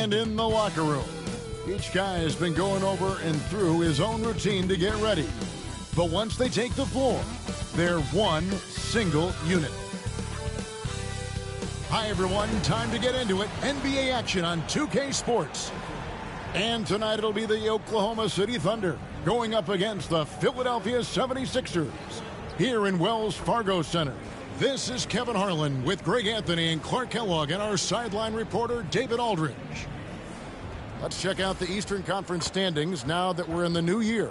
And in the locker room, each guy has been going over and through his own routine to get ready. But once they take the floor, they're one single unit. Hi, everyone. Time to get into it. NBA action on 2K Sports. And tonight it'll be the Oklahoma City Thunder going up against the Philadelphia 76ers here in Wells Fargo Center. This is Kevin Harlan with Greg Anthony and Clark Kellogg and our sideline reporter David Aldridge. Let's check out the Eastern Conference standings now that we're in the new year.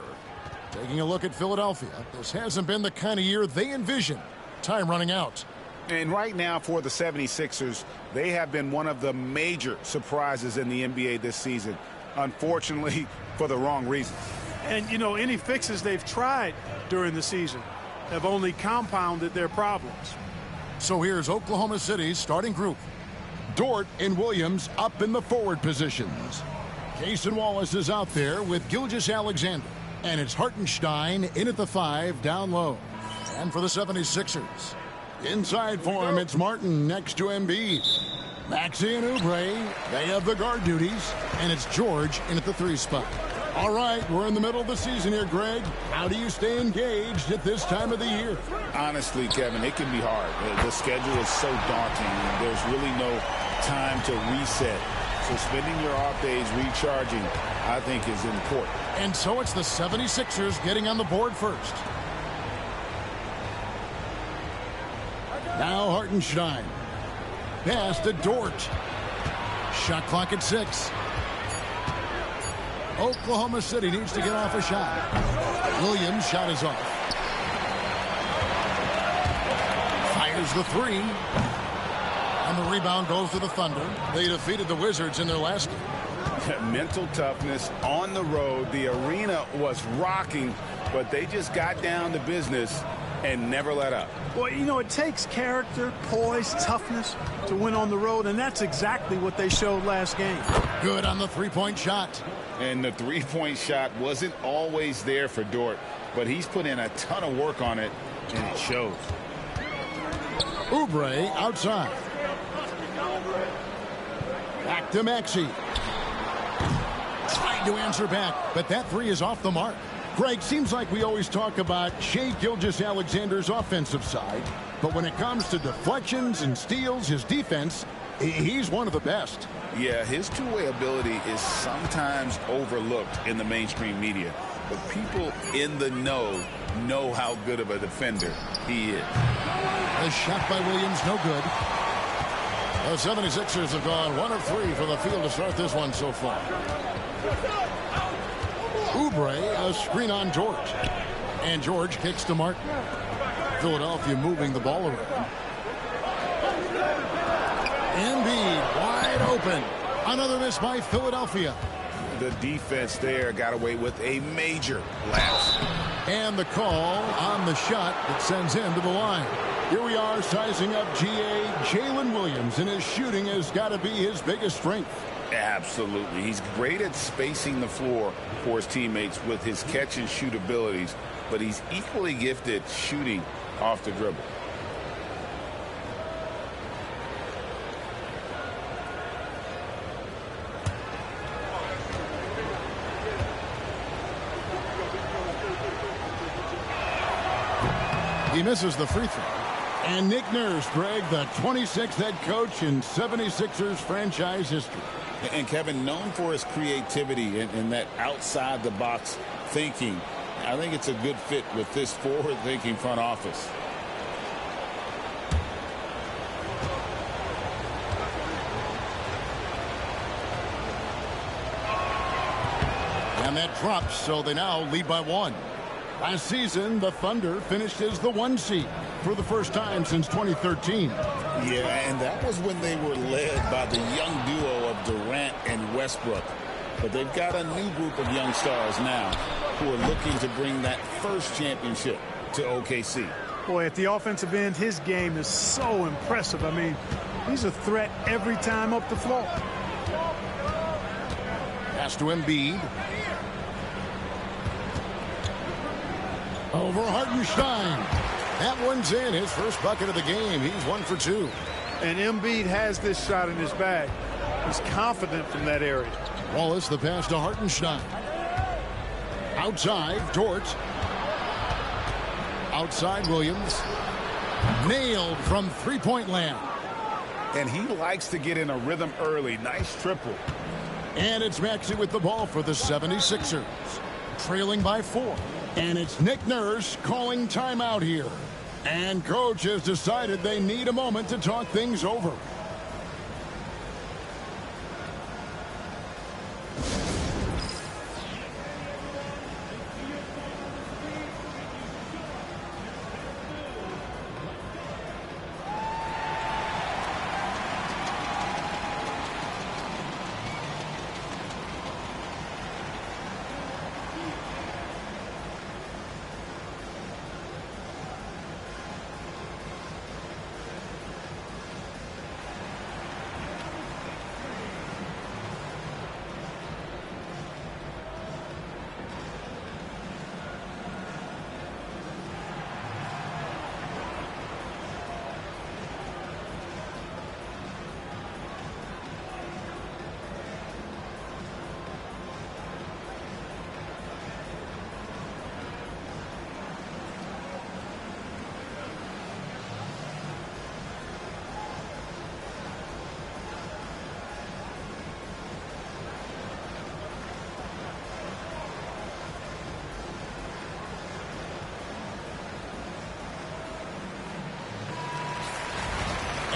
Taking a look at Philadelphia, this hasn't been the kind of year they envisioned. Time running out. And right now for the 76ers, they have been one of the major surprises in the NBA this season. Unfortunately, for the wrong reasons. And, you know, any fixes they've tried during the season have only compounded their problems. So here's Oklahoma City's starting group. Dort and Williams up in the forward positions. Jason Wallace is out there with Gilgeous-Alexander. And it's Hartenstein in at the 5 down low. And for the 76ers, inside for him, it's Martin next to Embiid. Maxey and Oubre, they have the guard duties. And it's George in at the 3 spot. All right, we're in the middle of the season here, Greg. How do you stay engaged at this time of the year? Honestly, Kevin, it can be hard. The schedule is so daunting, and there's really no time to reset. So spending your off days recharging, I think, is important. And so it's the 76ers getting on the board first. Now Hartenstein. Pass to Dort. Shot clock at 6. Oklahoma City needs to get off a shot. Williams' shot is off. Fires the 3. And the rebound goes to the Thunder. They defeated the Wizards in their last game. Mental toughness on the road. The arena was rocking, but they just got down to business and never let up. Well, you know, it takes character, poise, toughness to win on the road, and that's exactly what they showed last game. Good on the three-point shot. And the three-point shot wasn't always there for Dort, but he's put in a ton of work on it, and it shows. Oubre outside. Back to Maxey. Trying to answer back, but that 3 is off the mark. Greg, seems like we always talk about Shai Gilgeous-Alexander's offensive side, but when it comes to deflections and steals, his defense, he's one of the best. Yeah, his two-way ability is sometimes overlooked in the mainstream media, but people in the know how good of a defender he is. A shot by Williams, no good. The 76ers have gone 1 of 3 from the field to start this one so far. Oubre, a screen on George. And George kicks to Martin. Philadelphia moving the ball around. Embiid wide open. Another miss by Philadelphia. The defense there got away with a major lapse. And the call on the shot that sends him to the line. Here we are sizing up GA Jalen Williams, and his shooting has got to be his biggest strength. Absolutely. He's great at spacing the floor for his teammates with his catch and shoot abilities, but he's equally gifted shooting off the dribble. He misses the free throw. And Nick Nurse, Greg, the 26th head coach in 76ers franchise history. And Kevin, known for his creativity and that outside-the-box thinking, I think it's a good fit with this forward-thinking front office. And that drops, so they now lead by 1. Last season, the Thunder finished as the 1 seed for the first time since 2013. Yeah, and that was when they were led by the young duo of Durant and Westbrook. But they've got a new group of young stars now who are looking to bring that first championship to OKC. Boy, at the offensive end, his game is so impressive. I mean, he's a threat every time up the floor. Pass to Embiid. Over Hartenstein. That one's in. His first bucket of the game. He's 1 for 2. And Embiid has this shot in his bag. He's confident from that area. Wallace, the pass to Hartenstein. Outside, Dort. Outside, Williams. Nailed from three-point land. And he likes to get in a rhythm early. Nice triple. And it's Maxey with the ball for the 76ers. Trailing by 4. And it's Nick Nurse calling timeout here. And coach has decided they need a moment to talk things over.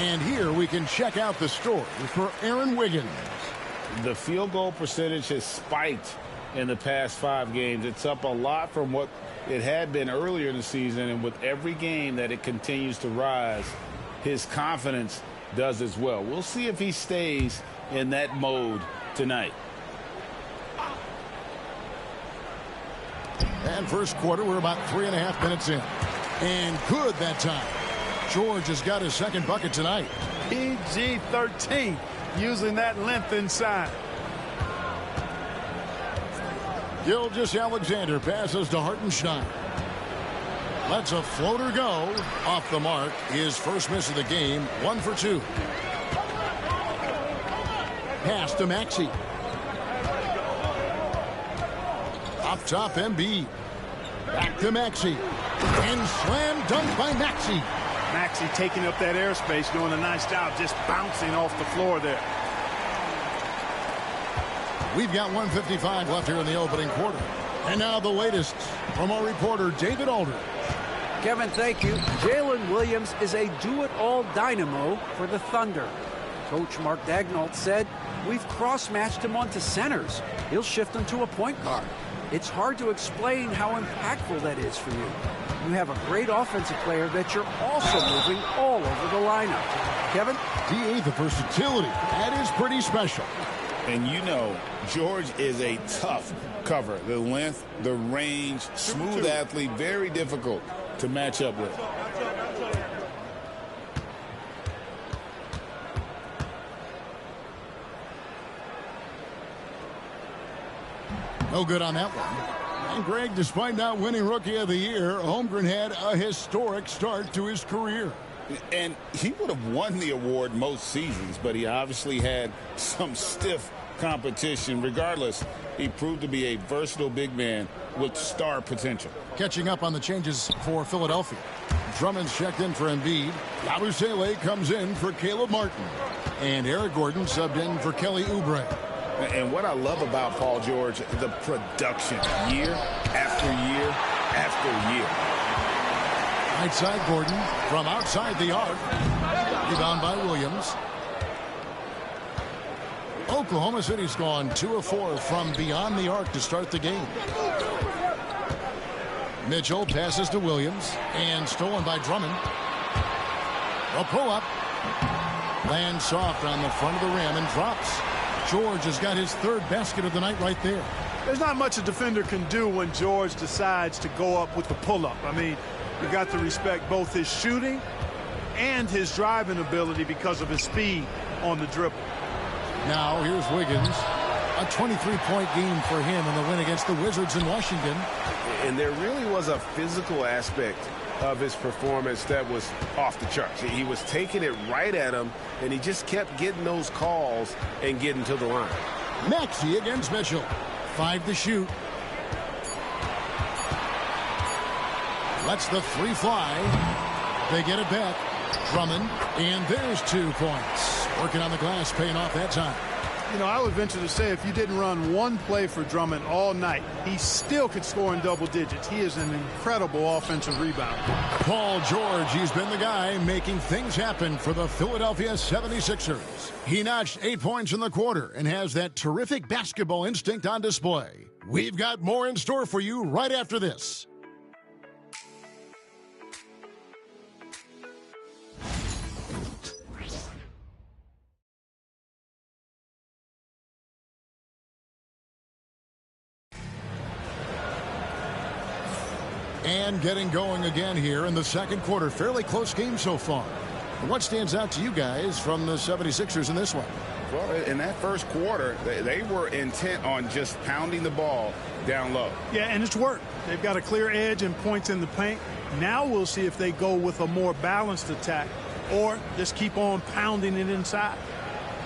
And here we can check out the story for Aaron Wiggins. The field goal percentage has spiked in the past 5 games. It's up a lot from what it had been earlier in the season, and with every game that it continues to rise, his confidence does as well. We'll see if he stays in that mode tonight. And first quarter, we're about 3.5 minutes in. And good that time. George has got his second bucket tonight. PG-13, using that length inside. Gilgeous-Alexander passes to Hartenstein. Lets a floater go. Off the mark. His first miss of the game. 1 for 2. Pass to Maxey. Up top, Embiid. Back to Maxey. And slam dunk by Maxey. Maxey taking up that airspace, doing a nice job just bouncing off the floor there. We've got 1:55 left here in the opening quarter. And now the latest from our reporter, David Aldridge. Kevin, thank you. Jalen Williams is a do-it-all dynamo for the Thunder. Coach Mark Daigneault said, "We've cross-matched him onto centers. He'll shift him to a point guard. It's hard to explain how impactful that is for you. You have a great offensive player that you're also moving all over the lineup." Kevin? DA, the versatility. That is pretty special. And you know, George is a tough cover. The length, the range, smooth athlete, very difficult to match up with. No good on that one. And Greg, despite not winning Rookie of the Year, Holmgren had a historic start to his career. And he would have won the award most seasons, but he obviously had some stiff competition. Regardless, he proved to be a versatile big man with star potential. Catching up on the changes for Philadelphia. Drummond's checked in for Embiid. Yabusele comes in for Caleb Martin. And Eric Gordon subbed in for Kelly Oubre. And what I love about Paul George, the production, year after year after year. Right side Gordon from outside the arc. Rebound by Williams. Oklahoma City's gone 2 of 4 from beyond the arc to start the game. Mitchell passes to Williams and stolen by Drummond. A pull-up. Lands soft on the front of the rim and drops. George has got his third basket of the night right there. There's not much a defender can do when George decides to go up with the pull-up. I mean, you got to respect both his shooting and his driving ability because of his speed on the dribble. Now here's Wiggins. A 23-point game for him in the win against the Wizards in Washington. And there really was a physical aspect of his performance that was off the charts. He was taking it right at him, and he just kept getting those calls and getting to the line. Maxey against Mitchell. 5 to shoot. Lets the 3 fly. They get it back. Drummond, and there's 2 points. Working on the glass, paying off that time. You know, I would venture to say if you didn't run one play for Drummond all night, he still could score in double digits. He is an incredible offensive rebounder. Paul George, he's been the guy making things happen for the Philadelphia 76ers. He notched 8 points in the quarter and has that terrific basketball instinct on display. We've got more in store for you right after this. And getting going again here in the second quarter. Fairly close game so far. What stands out to you guys from the 76ers in this one? Well, in that first quarter, they were intent on just pounding the ball down low. Yeah, and it's worked. They've got a clear edge and points in the paint. Now we'll see if they go with a more balanced attack or just keep on pounding it inside.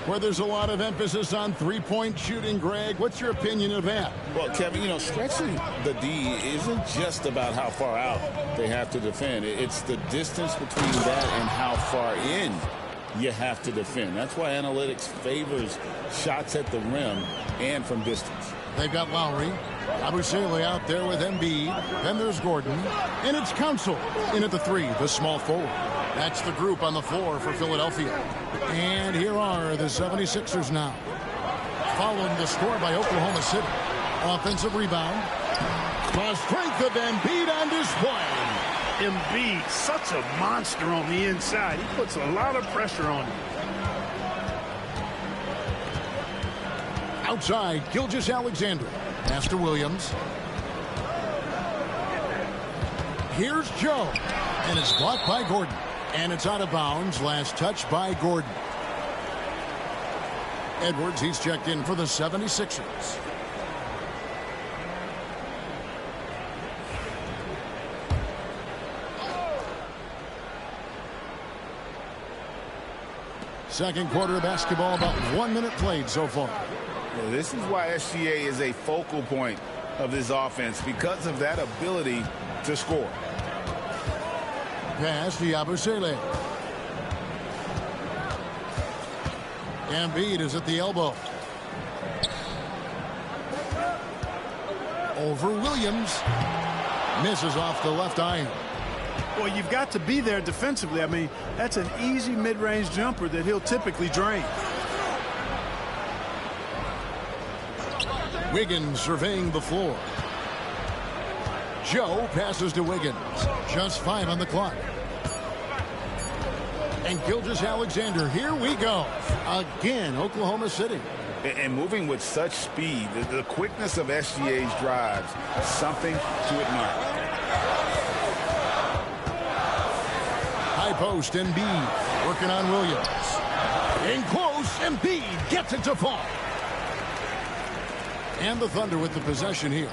Where there's a lot of emphasis on three-point shooting, Greg. What's your opinion of that? Well, Kevin, you know, stretching the D isn't just about how far out they have to defend. It's the distance between that and how far in you have to defend. That's why analytics favors shots at the rim and from distance. They've got Lowry. Abusele out there with Embiid. Then there's Gordon. And it's Council in at the 3, the small forward. That's the group on the floor for Philadelphia. And here are the 76ers now. Following the score by Oklahoma City. Offensive rebound. The strength of Embiid on display. Embiid, such a monster on the inside. He puts a lot of pressure on him. Outside, Gilgeous-Alexander. Pass to Williams. Here's Joe. And it's blocked by Gordon. And it's out of bounds. Last touch by Gordon. Edwards, he's checked in for the 76ers. Second quarter of basketball, about 1 minute played so far. Well, this is why SGA is a focal point of this offense, because of that ability to score. Pass to Abusele. Embiid is at the elbow. Over Williams. Misses off the left iron. Well, you've got to be there defensively. I mean, that's an easy mid-range jumper that he'll typically drain. Wiggins surveying the floor. Joe passes to Wiggins. Just 5 on the clock. And Gilgeous-Alexander, here we go. Again, Oklahoma City. And moving with such speed, the quickness of SGA's drives, something to admire. High post, Embiid working on Williams. In close, Embiid gets it to fall. And the Thunder with the possession here.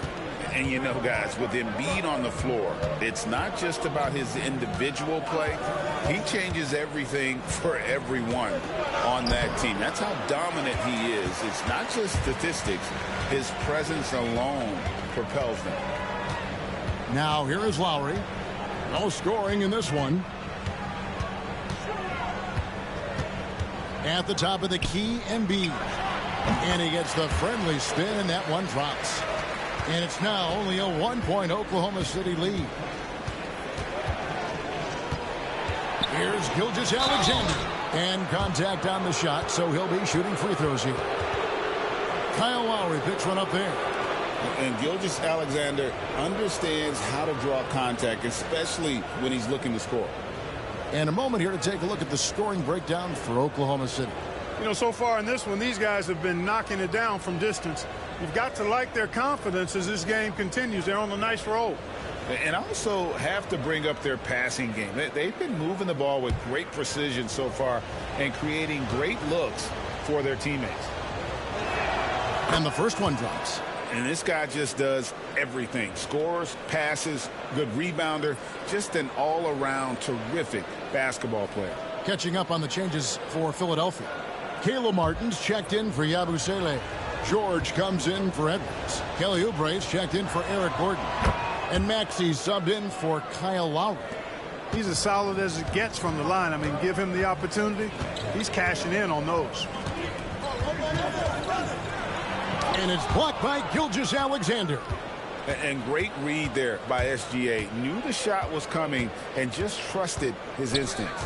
And you know, guys, with Embiid on the floor, it's not just about his individual play. He changes everything for everyone on that team. That's how dominant he is. It's not just statistics. His presence alone propels them. Now here is Lowry. No scoring in this one. At the top of the key, Embiid. And he gets the friendly spin, and that one drops. And it's now only a 1-point Oklahoma City lead. Here's Gilgeous-Alexander. And contact on the shot, so he'll be shooting free throws here. Kyle Lowry picks one up there. And Gilgeous-Alexander understands how to draw contact, especially when he's looking to score. And a moment here to take a look at the scoring breakdown for Oklahoma City. You know, so far in this one, these guys have been knocking it down from distance. You've got to like their confidence as this game continues. They're on a nice roll. And also have to bring up their passing game. They've been moving the ball with great precision so far and creating great looks for their teammates. And the first one drops. And this guy just does everything. Scores, passes, good rebounder, just an all-around terrific basketball player. Catching up on the changes for Philadelphia. Caleb Martin's checked in for Yabusele. George comes in for Edwards. Kelly Oubre's checked in for Eric Gordon. And Maxey subbed in for Kyle Lowry. He's as solid as it gets from the line. I mean, give him the opportunity. He's cashing in on those. And it's blocked by Gilgeous-Alexander. And great read there by SGA. Knew the shot was coming and just trusted his instincts.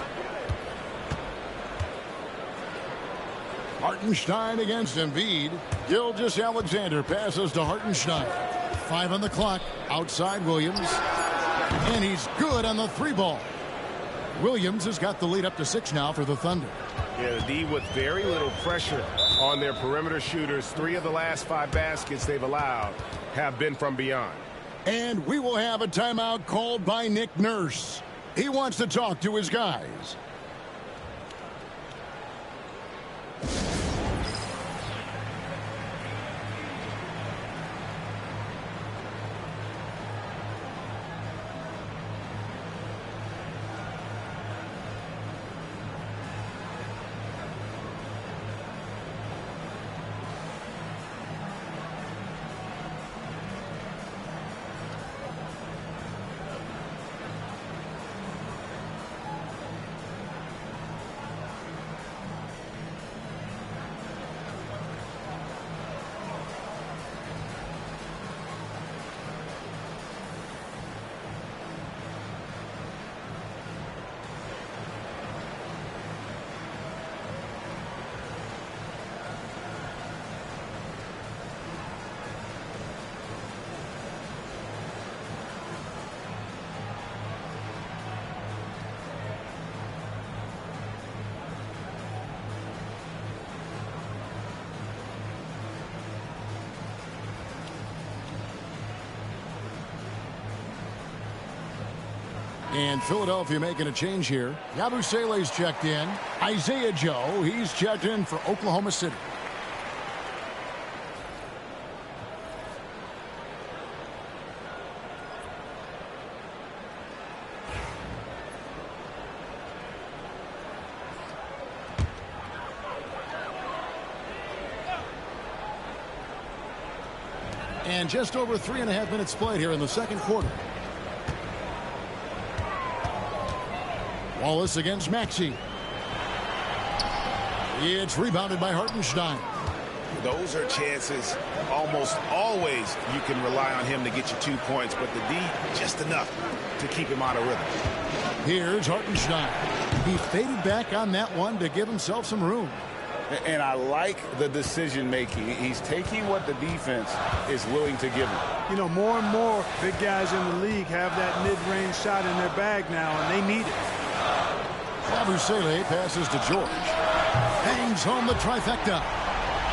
Hartenstein against Embiid. Gilgeous-Alexander passes to Hartenstein. 5 on the clock. Outside Williams. And he's good on the 3-ball. Williams has got the lead up to 6 now for the Thunder. Yeah, the D with very little pressure on their perimeter shooters. 3 of the last 5 baskets they've allowed have been from beyond. And we will have a timeout called by Nick Nurse. He wants to talk to his guys. And Philadelphia making a change here. Yabusele's checked in. Isaiah Joe, he's checked in for Oklahoma City. And just over 3.5 minutes played here in the second quarter. Wallace against Maxey. It's rebounded by Hartenstein. Those are chances almost always you can rely on him to get you 2 points, but the D just enough to keep him out of rhythm. Here's Hartenstein. He faded back on that one to give himself some room. And I like the decision making. He's taking what the defense is willing to give him. You know, more and more big guys in the league have that mid-range shot in their bag now, and they need it. Yabusele passes to George. Hangs home the trifecta.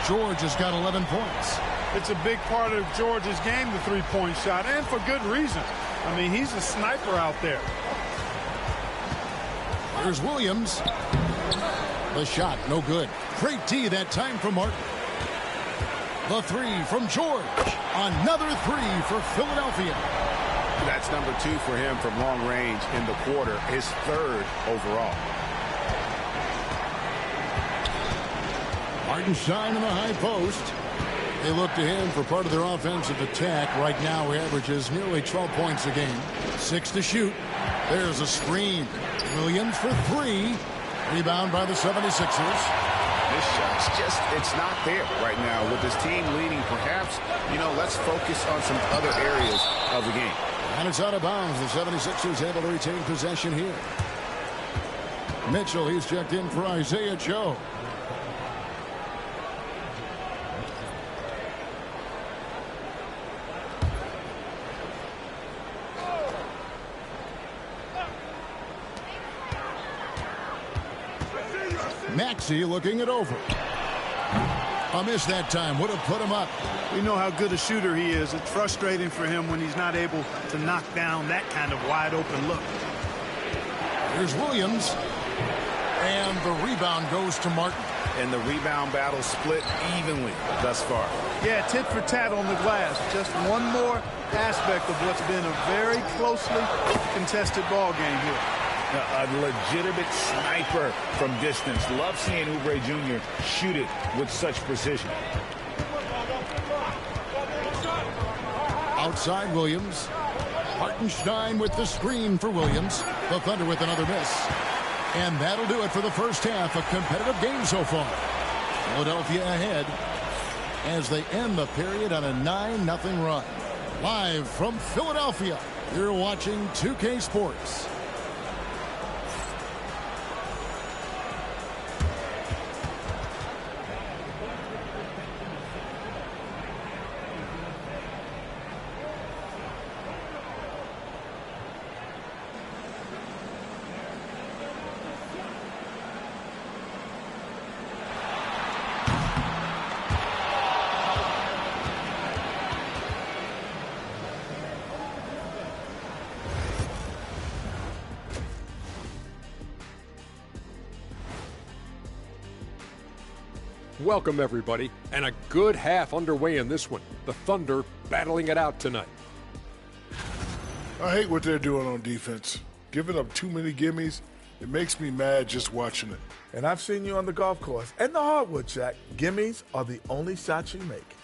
George has got 11 points. It's a big part of George's game, the three-point shot, and for good reason. I mean, he's a sniper out there. Here's Williams. The shot, no good. Great D that time from Martin. The 3 from George. Another 3 for Philadelphia. That's number 2 for him from long range in the quarter, his 3rd overall. Hartenstein in the high post. They look to him for part of their offensive attack. Right now he averages nearly 12 points a game. 6 to shoot. There's a screen. Williams for 3. Rebound by the 76ers. This shot's just, it's not there right now with this team leading. Perhaps, you know, let's focus on some other areas of the game. And it's out of bounds. The 76ers able to retain possession here. Mitchell, he's checked in for Isaiah Joe. Maxey looking it over. A miss that time. Would have put him up. We know how good a shooter he is. It's frustrating for him when he's not able to knock down that kind of wide open look. Here's Williams. And the rebound goes to Martin. And the rebound battle split evenly thus far. Yeah, tit for tat on the glass. Just one more aspect of what's been a very closely contested ball game here. A legitimate sniper from distance. Love seeing Oubre Jr. shoot it with such precision. Outside Williams. Hartenstein with the screen for Williams. The Thunder with another miss. And that'll do it for the first half. A competitive game so far. Philadelphia ahead as they end the period on a 9-0 run. Live from Philadelphia, you're watching 2K Sports. Welcome, everybody, and a good half underway in this one. The Thunder battling it out tonight. I hate what they're doing on defense. Giving up too many gimmies, it makes me mad just watching it. And I've seen you on the golf course and the hardwood, Shaq. Gimmies are the only shots you make.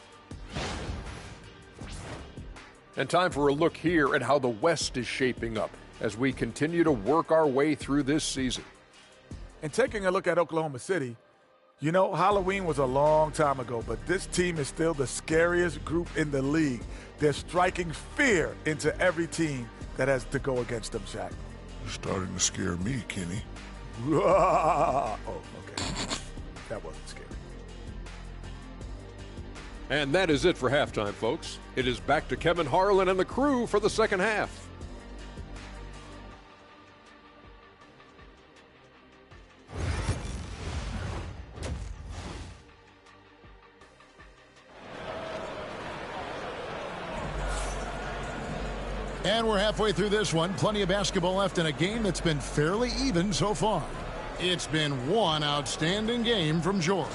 And time for a look here at how the West is shaping up as we continue to work our way through this season. And taking a look at Oklahoma City, you know, Halloween was a long time ago, but this team is still the scariest group in the league. They're striking fear into every team that has to go against them, Shaq. You're starting to scare me, Kenny. Oh, okay. That wasn't scary. And that is it for halftime, folks. It is back to Kevin Harlan and the crew for the second half. And we're halfway through this one. Plenty of basketball left in a game that's been fairly even so far. It's been one outstanding game from George.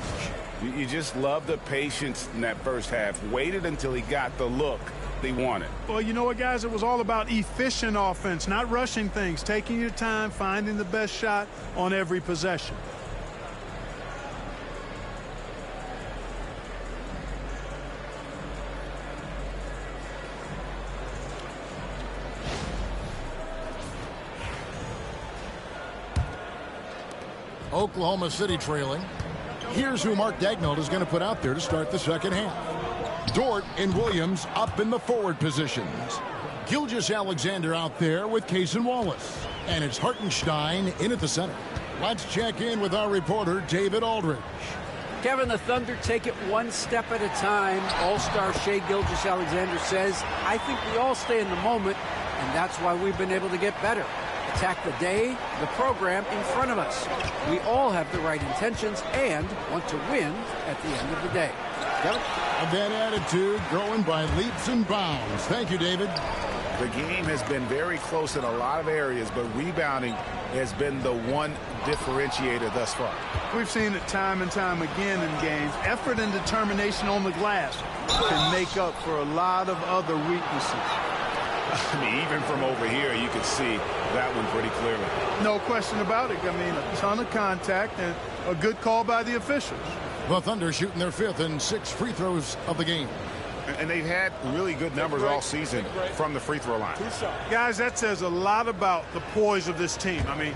You just love the patience in that first half. Waited until he got the look they wanted. Well, you know what, guys? It was all about efficient offense, not rushing things, taking your time, finding the best shot on every possession. Oklahoma City trailing. Here's who Mark Daigneault is going to put out there to start the second half. Dort and Williams up in the forward positions. Gilgeous-Alexander out there with Cason Wallace. And it's Hartenstein in at the center. Let's check in with our reporter, David Aldridge. Kevin, the Thunder take it one step at a time. All-star Shai Gilgeous-Alexander says, I think we all stay in the moment, and that's why we've been able to get better. Attack the day, the program in front of us. We all have the right intentions and want to win at the end of the day. Kevin? That attitude growing by leaps and bounds. Thank you, David. The game has been very close in a lot of areas, but rebounding has been the one differentiator thus far. We've seen it time and time again in games. Effort and determination on the glass can make up for a lot of other weaknesses. I mean, even from over here, you can see that one pretty clearly. No question about it. I mean, a ton of contact and a good call by the officials. The Thunder shooting their fifth and 6 free throws of the game. And they've had really good numbers all season from the free throw line. Guys, that says a lot about the poise of this team. I mean,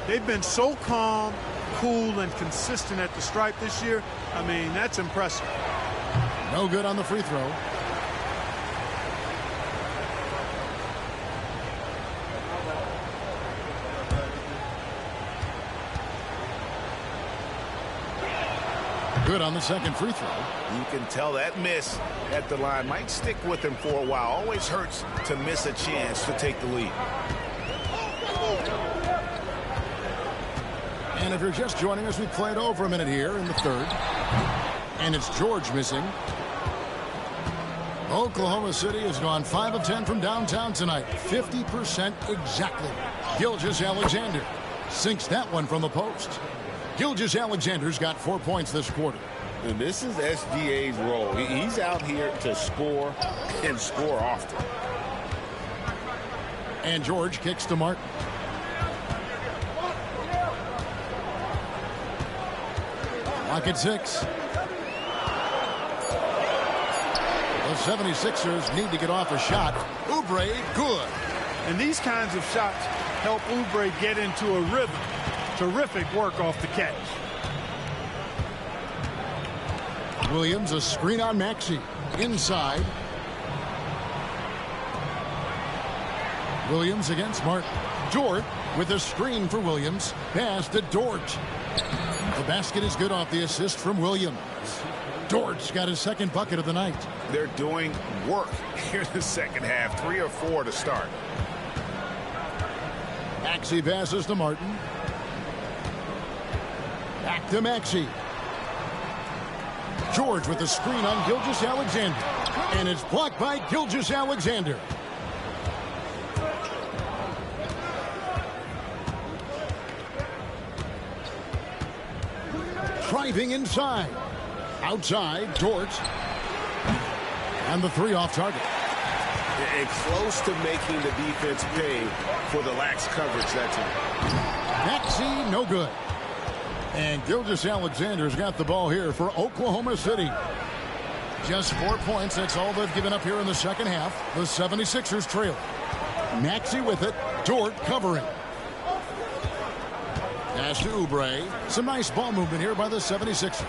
they've been so calm, cool, and consistent at the stripe this year. I mean, that's impressive. No good on the free throw. Good on the second free throw. You can tell that miss at the line might stick with him for a while. Always hurts to miss a chance to take the lead. And if you're just joining us, we played over a minute here in the third. And it's George missing. Oklahoma City has gone 5 of 10 from downtown tonight. 50% exactly. Gilgeous-Alexander. Sinks that one from the post. Gilgeous-Alexander's got 4 points this quarter. And this is SGA's role. He's out here to score and score often. And George kicks to Martin. Lock at 6. The 76ers need to get off a shot. Oubre, good. And these kinds of shots help Oubre get into a rhythm. Terrific work off the catch. Williams, a screen on Maxey. Inside. Williams against Martin. Dort with a screen for Williams. Pass to Dort. The basket is good off the assist from Williams. Dort's got his second bucket of the night. They're doing work here in the second half. 3 or 4 to start. Maxey passes to Martin. Back to Maxey. George with the screen on Gilgeous-Alexander. And it's blocked by Gilgeous-Alexander. Driving inside. Outside, Dort. And the 3 off target. And close to making the defense pay for the lax coverage that time. Maxey, no good. And Gilgeous-Alexander's got the ball here for Oklahoma City. Just 4 points. That's all they've given up here in the second half. The 76ers trail. Maxey with it. Dort covering. Pass to Oubre. Some nice ball movement here by the 76ers.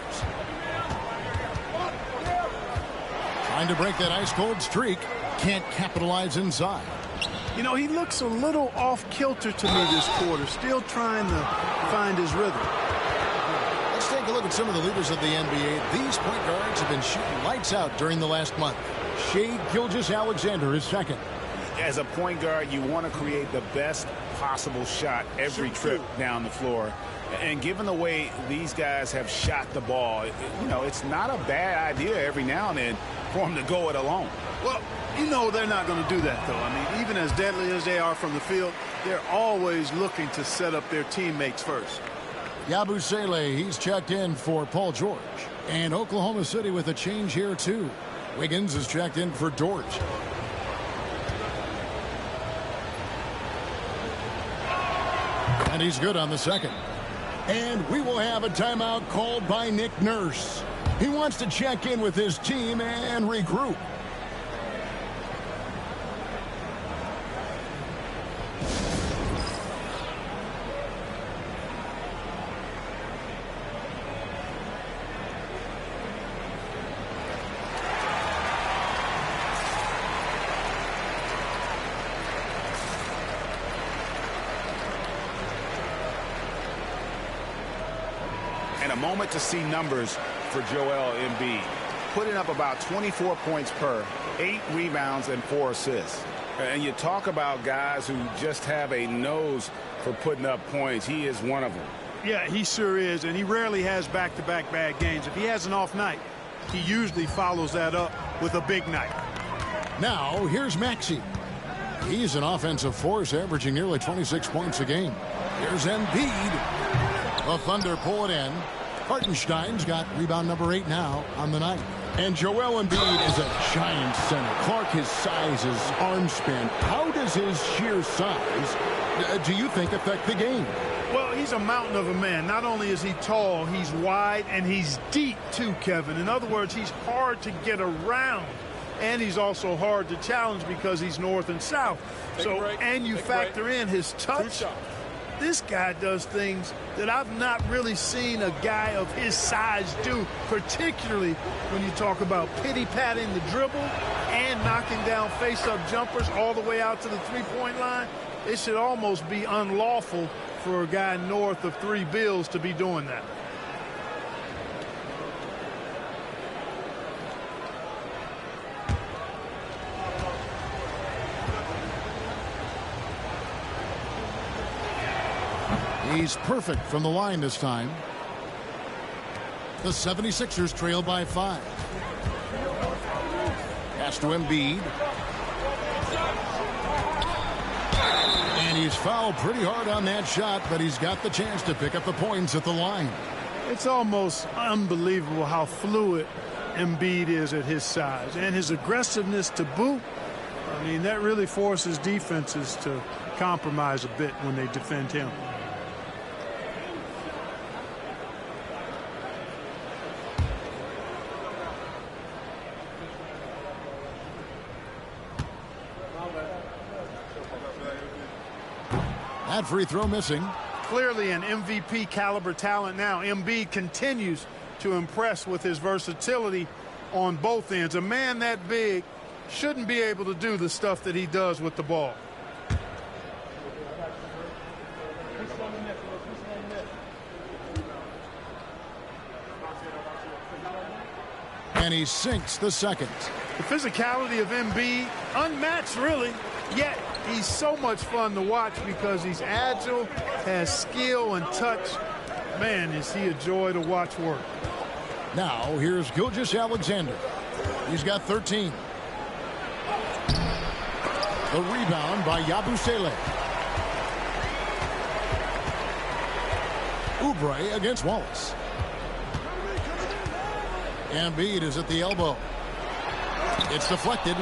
Trying to break that ice-cold streak. Can't capitalize inside. You know, he looks a little off-kilter to me this quarter. Still trying to find his rhythm. Let's take a look at some of the leaders of the NBA. These point guards have been shooting lights out during the last month. Shai Gilgeous-Alexander is second. As a point guard, you want to create the best possible shot every trip down the floor. And given the way these guys have shot the ball, you know, it's not a bad idea every now and then for them to go it alone. Well, you know they're not going to do that, though. I mean, even as deadly as they are from the field, they're always looking to set up their teammates first. Yabusele, he's checked in for Paul George. And Oklahoma City with a change here, too. Wiggins is checked in for Dort. And he's good on the second. And we will have a timeout called by Nick Nurse. He wants to check in with his team and regroup. And a moment to see numbers for Joel Embiid. Putting up about 24 points per, 8 rebounds, and 4 assists. And you talk about guys who just have a nose for putting up points. He is one of them. Yeah, he sure is, and he rarely has back-to-back bad games. If he has an off night, he usually follows that up with a big night. Now, here's Maxey. He's an offensive force, averaging nearly 26 points a game. Here's Embiid. The Thunder pull it in. Hartenstein's got rebound number 8 now on the night. And Joel Embiid is a giant center. Clark, his size, his arm span. How does his sheer size, do you think, affect the game? Well, he's a mountain of a man. Not only is he tall, he's wide, and he's deep, too, Kevin. In other words, he's hard to get around. And he's also hard to challenge because he's north and south. And you factor in his touch. This guy does things that I've not really seen a guy of his size do, particularly when you talk about pity-patting the dribble and knocking down face-up jumpers all the way out to the three-point line. It should almost be unlawful for a guy north of 3 bills to be doing that. He's perfect from the line this time. The 76ers trail by 5. Pass to Embiid. And he's fouled pretty hard on that shot, but he's got the chance to pick up the points at the line. It's almost unbelievable how fluid Embiid is at his size, and his aggressiveness to boot. I mean, that really forces defenses to compromise a bit when they defend him. That free throw missing. Clearly an MVP caliber talent now. Embiid continues to impress with his versatility on both ends. A man that big shouldn't be able to do the stuff that he does with the ball. And he sinks the second. The physicality of Embiid, unmatched really, yet he's so much fun to watch because he's agile, has skill and touch. Man, is he a joy to watch work. Now, here's Gilgeous-Alexander. He's got 13. The rebound by Yabusele. Oubre against Wallace. Embiid is at the elbow. It's deflected.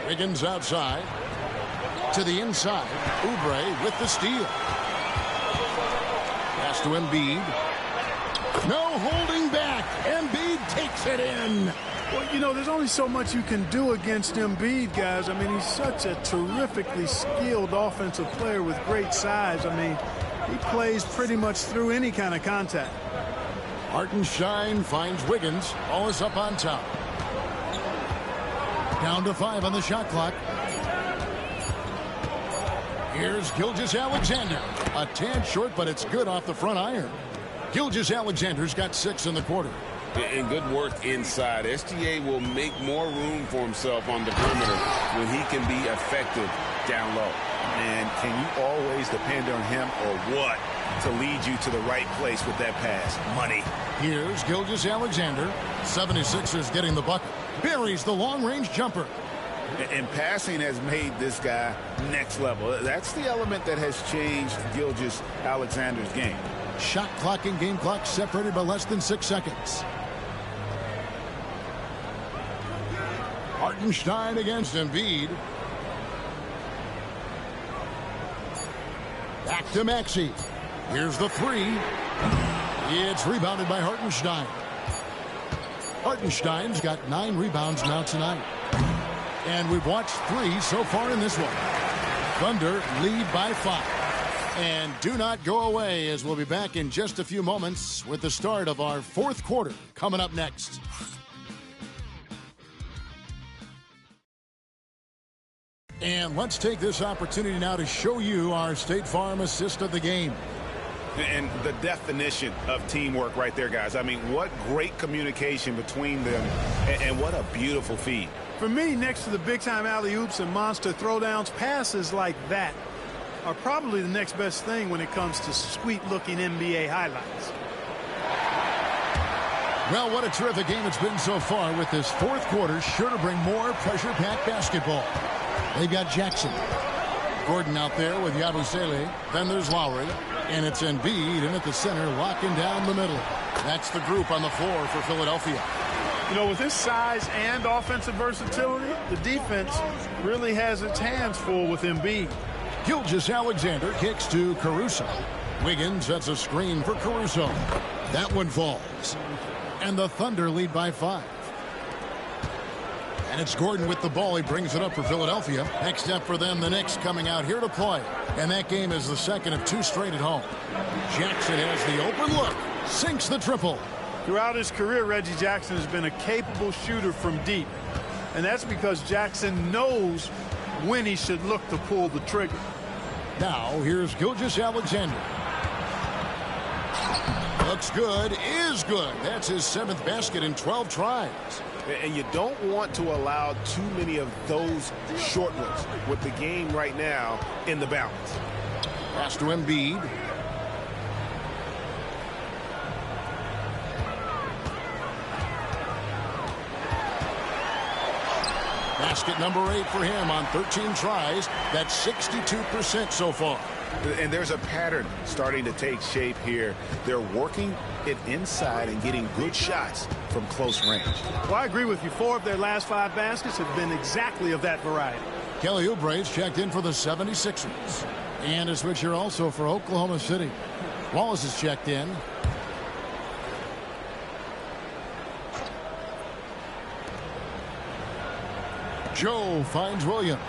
Wiggins outside. To the inside. Oubre with the steal. Pass to Embiid. No holding back. Embiid takes it in. Well, you know, there's only so much you can do against Embiid, guys. I mean, he's such a terrifically skilled offensive player with great size. I mean, he plays pretty much through any kind of contact. Hartenstein finds Wiggins. Ball is up on top. Down to 5 on the shot clock. Here's Gilgeous-Alexander. A tad short, but it's good off the front iron. Gilgeous-Alexander's got 6 in the quarter. And good work inside. SGA will make more room for himself on the perimeter when he can be effective down low. And can you always depend on him or what to lead you to the right place with that pass? Money. Here's Gilgeous-Alexander. 76ers getting the bucket. Buries the long-range jumper. And passing has made this guy next level. That's the element that has changed Gilgeous-Alexander's game. Shot clock and game clock separated by less than 6 seconds. Hartenstein against Embiid. Back to Maxey. Here's the 3. It's rebounded by Hartenstein. Hartenstein's got 9 rebounds now tonight. And we've watched 3 so far in this one. Thunder lead by 5. And do not go away, as we'll be back in just a few moments with the start of our 4th quarter coming up next. And let's take this opportunity now to show you our State Farm assist of the game. And the definition of teamwork right there, guys. I mean, what great communication between them, and what a beautiful feed. For me, next to the big-time alley-oops and monster throwdowns, passes like that are probably the next best thing when it comes to sweet-looking NBA highlights. Well, what a terrific game it's been so far, with this 4th quarter sure to bring more pressure-packed basketball. They've got Jackson. Gordon out there with Yabusele. Then there's Lowry. And it's Embiid in at the center, locking down the middle. That's the group on the floor for Philadelphia. You know, with his size and offensive versatility, the defense really has its hands full with Embiid. Gilgeous-Alexander kicks to Caruso. Wiggins sets a screen for Caruso. That one falls. And the Thunder lead by 5. And it's Gordon with the ball. He brings it up for Philadelphia. Next up for them, the Knicks coming out here to play. And that game is the second of 2 straight at home. Jackson has the open look. Sinks the triple. Throughout his career, Reggie Jackson has been a capable shooter from deep. And that's because Jackson knows when he should look to pull the trigger. Now, here's Gilgeous-Alexander. Looks good, is good. That's his 7th basket in 12 tries. And you don't want to allow too many of those short ones with the game right now in the balance. Pass to Embiid. Basket number 8 for him on 13 tries. That's 62% so far. And there's a pattern starting to take shape here. They're working it inside and getting good shots from close range. Well, I agree with you. 4 of their last 5 baskets have been exactly of that variety. Kelly Oubre's checked in for the 76ers. And a switcher also for Oklahoma City. Wallace is checked in. Joe finds Williams.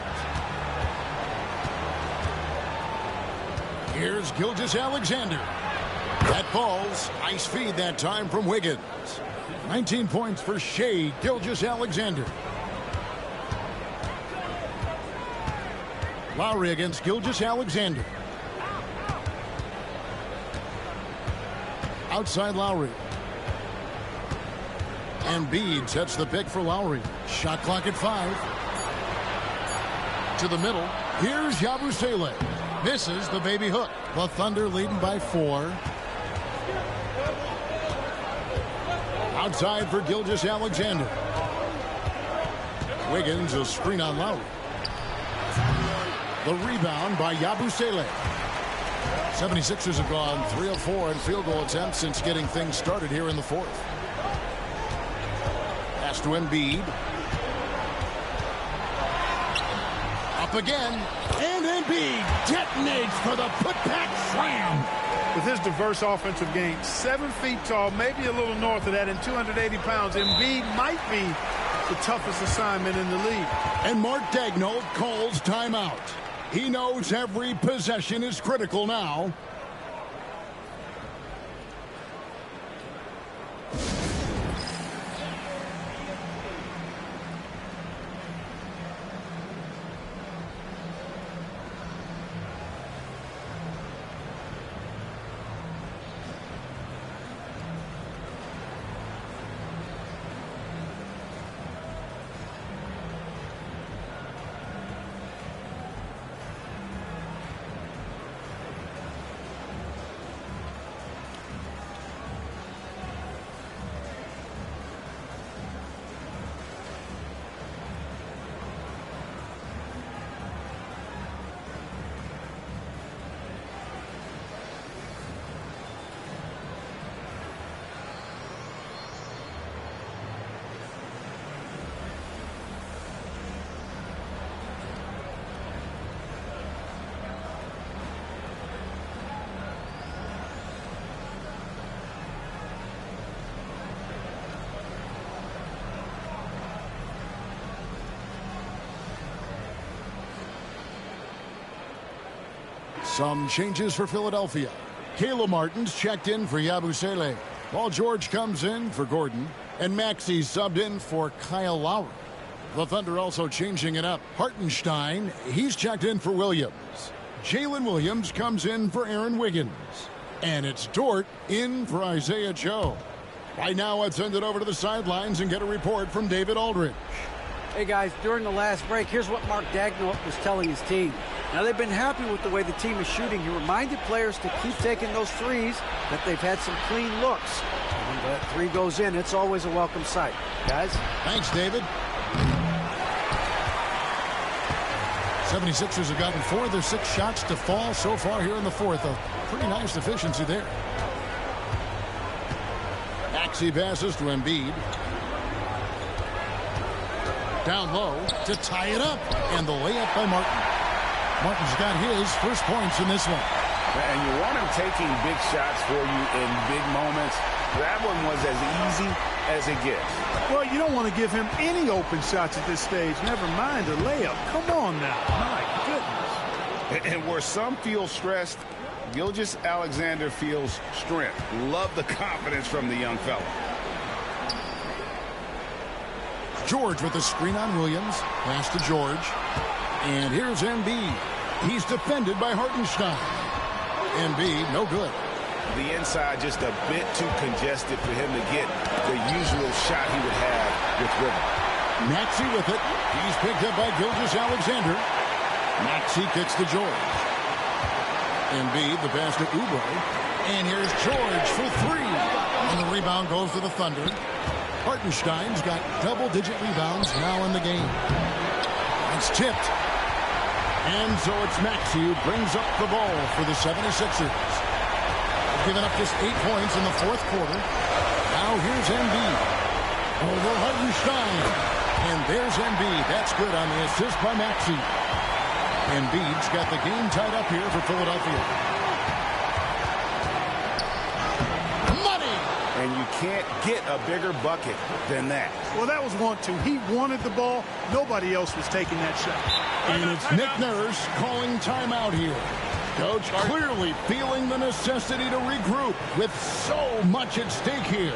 Here's Gilgeous-Alexander. That falls. Nice feed that time from Wiggins. 19 points for Shea Gilgeous-Alexander. Lowry against Gilgeous-Alexander. Outside Lowry. Embiid sets the pick for Lowry. Shot clock at 5. To the middle. Here's Yabusele. Misses the baby hook. The Thunder leading by 4. Outside for Gilgeous-Alexander. Wiggins a screen on Lowry. The rebound by Yabusele. 76ers have gone 3 of 4 in field goal attempts since getting things started here in the 4th. Pass to Embiid. Up again. And Embiid detonates for the putback slam. With his diverse offensive game, 7 feet tall, maybe a little north of that, and 280 pounds, Embiid might be the toughest assignment in the league. And Mark Daigneault calls timeout. He knows every possession is critical now. Some changes for Philadelphia. Caleb Martin's checked in for Yabusele. Paul George comes in for Gordon. And Maxey subbed in for Kyle Lowry. The Thunder also changing it up. Hartenstein, he's checked in for Williams. Jalen Williams comes in for Aaron Wiggins. And it's Dort in for Isaiah Joe. Right now, let's send it over to the sidelines and get a report from David Aldridge. Hey, guys, during the last break, here's what Mark Daigneault was telling his team. Now, they've been happy with the way the team is shooting. He reminded players to keep taking those threes, that they've had some clean looks. When that 3 goes in, it's always a welcome sight. Guys? Thanks, David. 76ers have gotten 4 of their 6 shots to fall so far here in the 4th. A pretty nice efficiency there. Maxey passes to Embiid. Down low to tie it up. And the layup by Martin. Martin's got his first points in this one. And you want him taking big shots for you in big moments. That one was as easy as it gets. Well, you don't want to give him any open shots at this stage. Never mind a layup. Come on now. My goodness. And where some feel stressed, Gilgeous-Alexander feels strength. Love the confidence from the young fella. George with the screen on Williams. Pass to George. And here's Embiid. He's defended by Hartenstein. Embiid, no good. The inside just a bit too congested for him to get the usual shot he would have with rhythm. Maxey with it. He's picked up by Gilgeous-Alexander. Maxey kicks to George. Embiid, the pass to Oubre. And here's George for 3. And the rebound goes to the Thunder. Hartenstein's got double-digit rebounds now in the game. It's tipped. And so it's Maxey who brings up the ball for the 76ers. Giving up just 8 points in the fourth quarter. Now here's Embiid. Over Hartenstein. And there's Embiid. That's good on the assist by Maxey. Embiid's got the game tied up here for Philadelphia. Money! And you can't get a bigger bucket than that. Well, that was 1-2. He wanted the ball. Nobody else was taking that shot. And it's Nick Nurse calling timeout here. Coach clearly feeling the necessity to regroup with so much at stake here.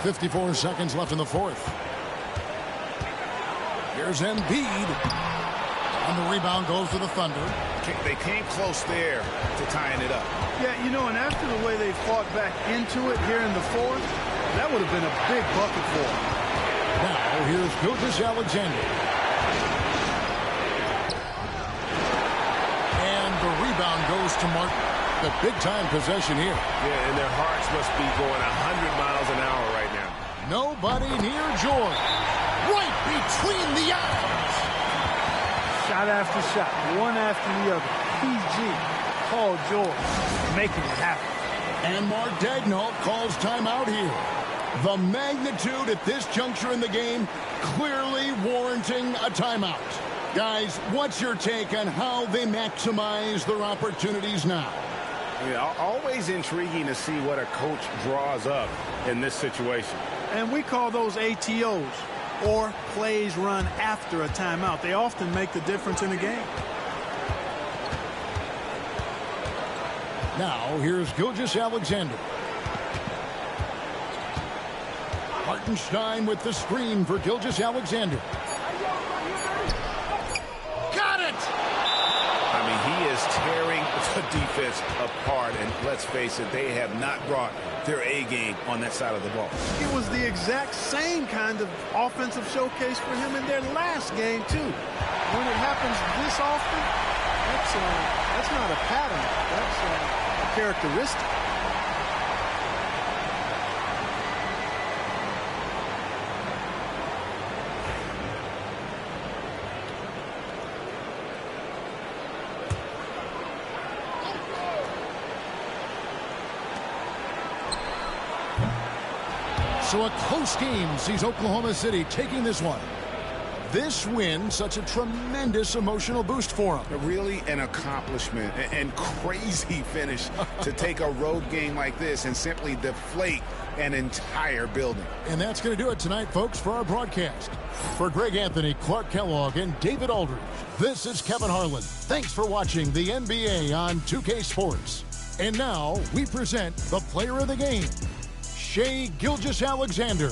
.54 seconds left in the fourth. Here's Embiid. And the rebound goes to the Thunder. They came close there to tying it up. Yeah, you know, and after the way they fought back into it here in the fourth, that would have been a big bucket for them. Now, here's Gilgeous-Alexander. And the rebound goes to Martin. The big-time possession here. Yeah, and their hearts must be going 100 miles an hour right now. Nobody near George. Right between the eyes. Shot after shot, one after the other. PG, Paul George, making it happen. And Mark Daigneault calls timeout here. The magnitude at this juncture in the game clearly warranting a timeout. Guys, what's your take on how they maximize their opportunities now? Yeah, always intriguing to see what a coach draws up in this situation. And we call those ATOs, or plays run after a timeout. They often make the difference in a game. Now, here's Gilgeous-Alexander. Hartenstein with the screen for Gilgeous-Alexander. Got it! I mean, he is tearing the defense apart, and let's face it, they have not brought their A game on that side of the ball. It was the exact same kind of offensive showcase for him in their last game, too. When it happens this often, that's not a pattern. That's a characteristic. So a close game sees Oklahoma City taking this one. This win, such a tremendous emotional boost for them. Really an accomplishment and crazy finish to take a road game like this and simply deflate an entire building. And that's going to do it tonight, folks, for our broadcast. For Greg Anthony, Clark Kellogg, and David Aldridge, this is Kevin Harlan. Thanks for watching the NBA on 2K Sports. And now we present the player of the game, Shai Gilgeous-Alexander.